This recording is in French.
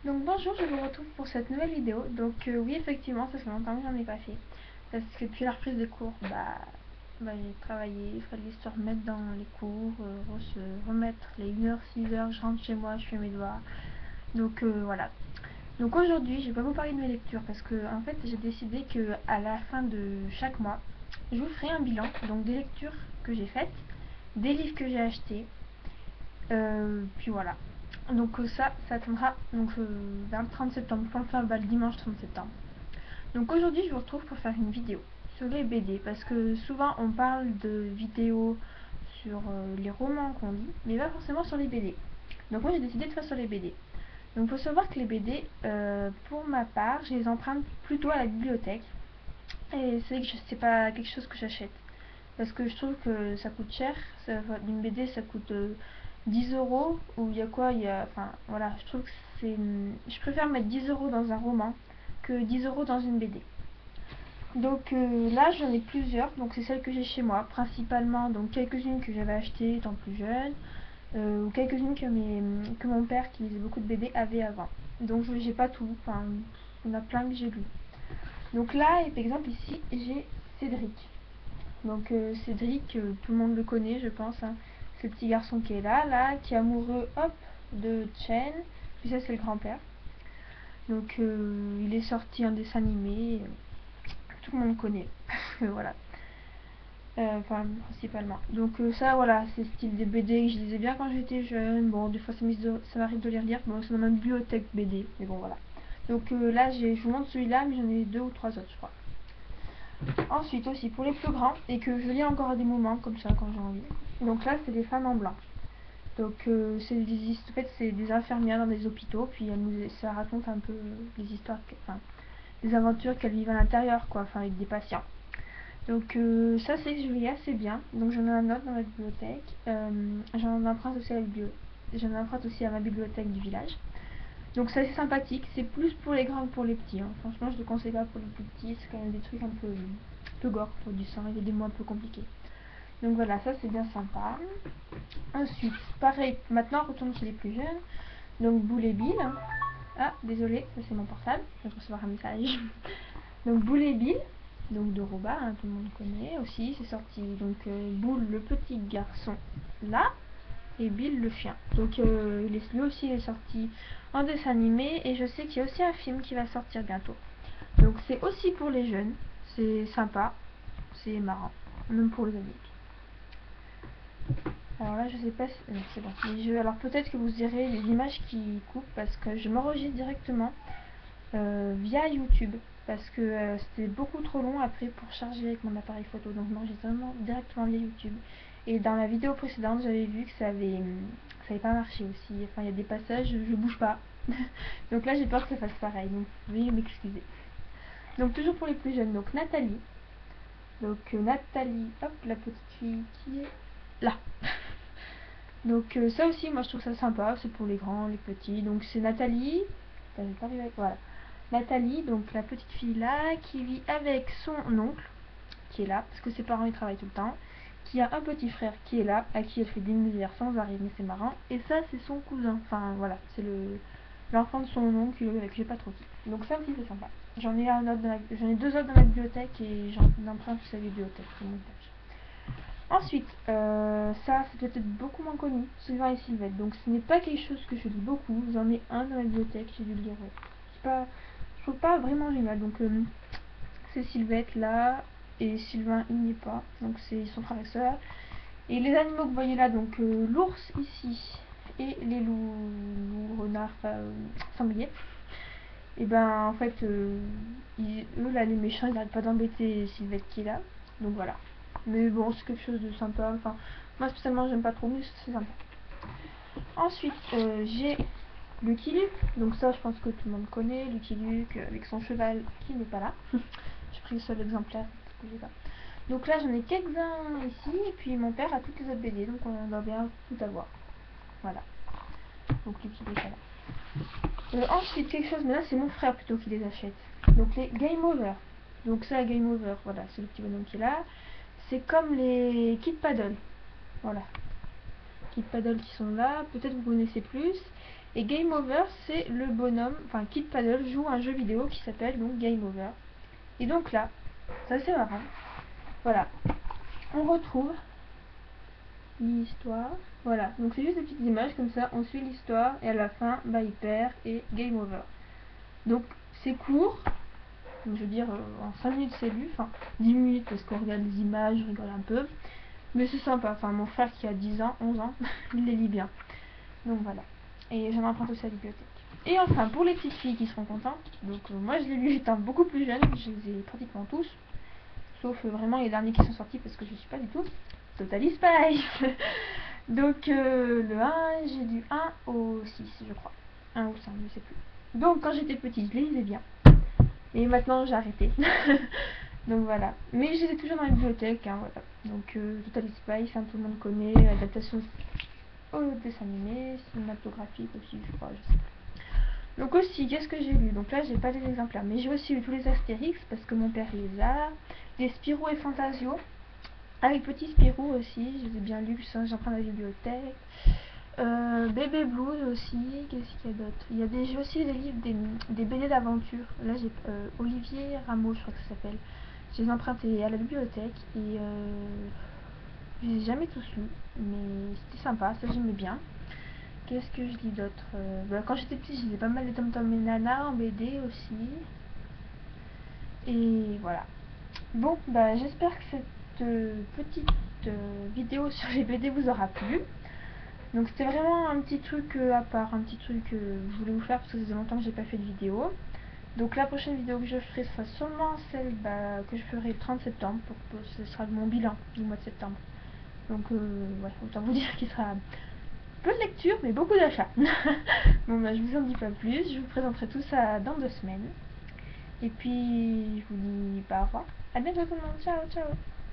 Donc bonjour, je vous retrouve pour cette nouvelle vidéo. Oui, effectivement, ça fait longtemps que j'en ai pas fait. Parce que depuis la reprise des cours, j'ai travaillé, il fallait se remettre dans les cours, se remettre les 1h, 6h, je rentre chez moi, je fais mes devoirs. Voilà. Donc aujourd'hui, je vais pas vous parler de mes lectures parce que en fait, j'ai décidé que à la fin de chaque mois, je vous ferai un bilan, donc des lectures que j'ai faites, des livres que j'ai achetés, puis voilà. Ça attendra vers le 30 septembre. Je pense faire le dimanche 30 septembre. Donc aujourd'hui, je vous retrouve pour faire une vidéo sur les BD parce que souvent on parle de vidéos sur les romans qu'on lit, mais pas forcément sur les BD. Donc moi j'ai décidé de faire sur les BD. Donc il faut savoir que les BD, pour ma part, je les emprunte plutôt à la bibliothèque. Et c'est que c'est pas quelque chose que j'achète. Parce que je trouve que ça coûte cher. Une BD ça coûte 10 euros. Ou il y a quoi enfin voilà, je trouve que je préfère mettre 10 euros dans un roman que 10 euros dans une BD. Là j'en ai plusieurs. Donc c'est celles que j'ai chez moi. Principalement donc quelques-unes que j'avais achetées étant plus jeune. Ou quelques-unes que mon père qui lisait beaucoup de BD avait avant. Donc j'ai pas tout. Enfin, il y en a plein que j'ai lu. Donc là, par exemple ici, j'ai Cédric. Cédric, tout le monde le connaît, je pense, hein. C'est le petit garçon qui est là, qui est amoureux, hop, de Chen. Puis ça, c'est le grand-père. Il est sorti un dessin animé, tout le monde connaît. Voilà. Enfin, principalement. Ça, voilà, c'est le style des BD que je lisais bien quand j'étais jeune. Bon, des fois, ça m'arrive de les relire. Bon, c'est dans ma bibliothèque BD, mais bon, voilà. Là, je vous montre celui-là, mais j'en ai 2 ou 3 autres, je crois. Ensuite aussi pour les plus grands et que je lis encore à des moments comme ça quand j'ai envie. Donc là c'est des femmes en blanc. En fait, c'est des infirmières dans des hôpitaux puis ça raconte un peu les histoires, enfin les aventures qu'elles vivent à l'intérieur quoi, enfin avec des patients. Ça c'est que je lis assez bien. Donc j'en ai un autre dans ma bibliothèque. J'en emprunte aussi à ma bibliothèque du village. Donc c'est assez sympathique, c'est plus pour les grands que pour les petits, hein. Franchement je ne le conseille pas pour les plus petits, c'est quand même des trucs un peu gore, pour du sang, il y a des mots un peu compliqués. Donc voilà, ça c'est bien sympa. Ensuite, pareil, maintenant on retourne chez les plus jeunes. Donc Boule et Bill. Ah, désolé, ça c'est mon portable, je vais recevoir un message. Donc Boule et Bill, donc de Roba, hein, tout le monde connaît aussi, c'est sorti. Boule le petit garçon là, et Bill le chien. Lui aussi il est sorti en dessin animé et je sais qu'il y a aussi un film qui va sortir bientôt. Donc c'est aussi pour les jeunes, c'est sympa, c'est marrant, même pour les adultes. Alors là je sais pas si... Non, c'est bon. Alors peut-être que vous verrez les images qui coupent parce que je m'enregistre directement via YouTube. Parce que c'était beaucoup trop long après pour charger avec mon appareil photo. Donc je m'enregistre directement via YouTube. Et dans la vidéo précédente j'avais vu que ça avait pas marché aussi. Enfin il y a des passages, je bouge pas. Donc là j'ai peur que ça fasse pareil. Donc veuillez m'excuser. Donc toujours pour les plus jeunes. Donc Nathalie. Nathalie, hop, la petite fille qui est là. Ça aussi, moi je trouve ça sympa, c'est pour les grands, les petits. Donc c'est Nathalie, voilà. Nathalie, donc la petite fille là, qui vit avec son oncle, qui est là, parce que ses parents ils travaillent tout le temps, qui a un petit frère qui est là, à qui elle fait des misères sans arrêt, mais c'est marrant. Et ça c'est son cousin, enfin voilà, c'est l'enfant de son oncle avec j'ai pas trop qui. Donc ça aussi c'est sympa. J'en ai 2 autres dans ma bibliothèque et j'en emprunte sur la bibliothèque, c'est mon tâche. Ensuite, ça c'est peut-être beaucoup moins connu, Sylvain et Sylvette. Donc ce n'est pas quelque chose que je lis beaucoup. J'en ai un dans la bibliothèque, j'ai dû le lire. Je trouve pas vraiment génial. C'est Sylvette là et Sylvain il n'y est pas. Donc c'est son frère et soeur. Et les animaux que vous voyez là, l'ours ici et les loups renards, sangliers. Et ben en fait, eux là les méchants ils n'arrêtent pas d'embêter Sylvette qui est là. Donc voilà. Mais bon, c'est quelque chose de sympa. Enfin, moi spécialement, j'aime pas trop, mais c'est sympa. Ensuite, j'ai Lucky Luke. Donc ça, je pense que tout le monde connaît. Lucky Luke avec son cheval qui n'est pas là. J'ai pris le seul exemplaire que j'ai pas. Donc là, j'en ai quelques-uns ici. Et puis mon père a toutes les autres BD. Donc on doit bien tout avoir. Voilà. Donc Lucky Luke, voilà. Ensuite, quelque chose, mais là, c'est mon frère plutôt qui les achète. Donc les Game Over. Donc ça, Game Over, voilà, c'est le petit bonhomme qui est là. C'est comme les Kid Paddle. Voilà. Kid Paddle qui sont là. Peut-être vous connaissez plus. Et Game Over, c'est le bonhomme, enfin Kid Paddle joue un jeu vidéo qui s'appelle donc Game Over. Et donc là, ça c'est marrant. Voilà, on retrouve l'histoire. Voilà, donc c'est juste des petites images comme ça, on suit l'histoire et à la fin, bah il perd et Game Over. Donc c'est court, je veux dire en 5 minutes c'est lu, enfin 10 minutes parce qu'on regarde les images, je rigole un peu. Mais c'est sympa, enfin mon frère qui a 10 ans, 11 ans, il les lit bien. Donc voilà, et j'en emprunte aussi à la bibliothèque. Et enfin pour les petites filles qui seront contentes, donc moi je l'ai lu étant beaucoup plus jeune, je les ai pratiquement tous. Sauf vraiment les derniers qui sont sortis parce que je suis pas du tout Totally Spies. Donc le 1, j'ai du 1 au 6 je crois. 1 ou 5, je sais plus. Donc quand j'étais petite, je les lisais bien. Et maintenant j'ai arrêté. Donc voilà. Mais je les ai toujours dans la bibliothèque. Hein, voilà. Donc Totally Spies, hein, tout le monde connaît. Adaptation au dessin animé, cinématographique aussi, je crois. Je sais plus. Donc aussi, qu'est-ce que j'ai lu? Donc là, j'ai pas des exemplaires, mais j'ai aussi lu tous les Astérix parce que mon père les a. Les Spirou et Fantasio. Ah, les petits Spirou aussi, je les ai bien lus, ça j'en prends à la bibliothèque. Bébé Blues aussi, qu'est-ce qu'il y a d'autre? Il y a des, aussi des livres, des BD d'aventure. Là, j'ai Olivier Rameau, je crois que ça s'appelle. Je les ai empruntés à la bibliothèque et je les ai jamais tous lus, mais c'était sympa, ça j'aimais bien. Qu'est-ce que je lis d'autre? Bah, quand j'étais petite, je lisais pas mal de Tom Tom et Nana en BD aussi. Et voilà. Bon, bah j'espère que cette petite vidéo sur les BD vous aura plu. Donc c'était vraiment un petit truc à part, un petit truc que je voulais vous faire parce que ça faisait longtemps que j'ai pas fait de vidéo. Donc la prochaine vidéo que je ferai sera sûrement celle que je ferai le 30 septembre, ce sera mon bilan du mois de septembre. Donc ouais, autant vous dire qu'il sera peu de lecture mais beaucoup d'achats. Bon bah je vous en dis pas plus, je vous présenterai tout ça dans 2 semaines. Et puis je vous dis bah au revoir, à bientôt tout le monde, ciao ciao.